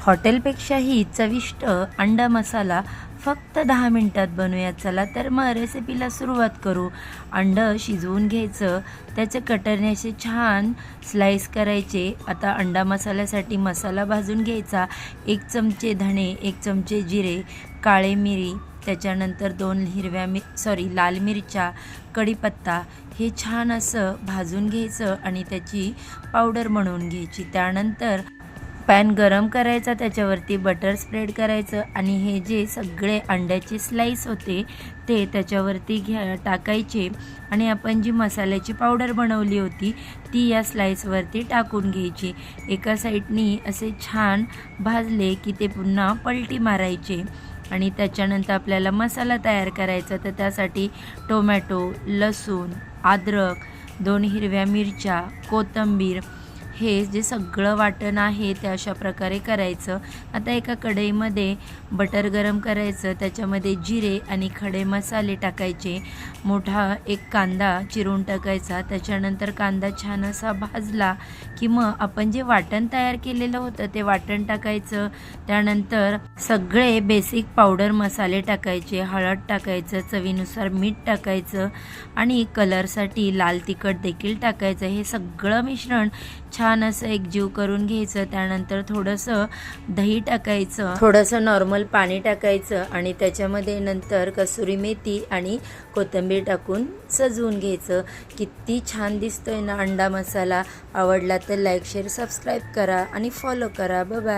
हॉटेलपेक्षाही चविष्ट अंडा मसाला फक्त 10 मिनिटात बनवूया. चला तर मग रेसिपीला सुरुवात करू. अंडं शिजवून घ्यायचं, त्याचे कटरने असे छान स्लाईस करायचे. आता अंडा मसाल्यासाठी मसाला भाजून घ्यायचा. 1 चमचे धणे, 1 चमचे जिरे, काळे मिरी, त्याच्यानंतर 2 लाल मिरच्या, कढीपत्ता हे छान असं भाजून घ्यायचं आणि त्याची पावडर बनवून घ्यायची. त्यानंतर पॅन गरम करायचा, त्याच्यावरती बटर स्प्रेड करायचं आणि हे जे सगळे अंड्याचे स्लाईस होते ते त्याच्यावरती टाकायचे आणि आपण जी मसाल्याची पावडर बनवली होती ती या स्लाईसवरती टाकून घ्यायची. एका साईडनी असे छान भाजले की ते पुन्हा पलटी मारायचे आणि त्याच्यानंतर आपल्याला मसाला तयार करायचा. तर त्यासाठी टोमॅटो, लसूण, अद्रक, 2 हिरव्या मिरच्या, कोथिंबीर हे जे सगळं वाटण आहे ते अशा प्रकारे करायचं. आता एका कढईमध्ये बटर गरम करायचं, त्याच्यामध्ये जिरे आणि खडे मसाले टाकायचे. मोठा एक कांदा चिरून टाकायचा. त्याच्यानंतर कांदा छान असा भाजला की मग आपण जे वाटण तयार केलेलं होतं ते वाटण टाकायचं. त्यानंतर सगळे बेसिक पावडर मसाले टाकायचे, हळद टाकायचं, चवीनुसार मीठ टाकायचं आणि कलरसाठी लाल तिखट देखील टाकायचं. हे सगळं मिश्रण छान असं एकजीव करून घ्यायचं. त्यानंतर थोडंसं दही टाकायचं, थोडंसं नॉर्मल पाणी टाकायचं आणि त्याच्यामध्ये नंतर कसुरी मेथी आणि कोथिंबीर टाकून सजवून घ्यायचं. किती छान दिसतोय ना अंडा मसाला. आवडला तर लाईक, शेअर, सबस्क्राईब करा आणि फॉलो करा. Bye bye.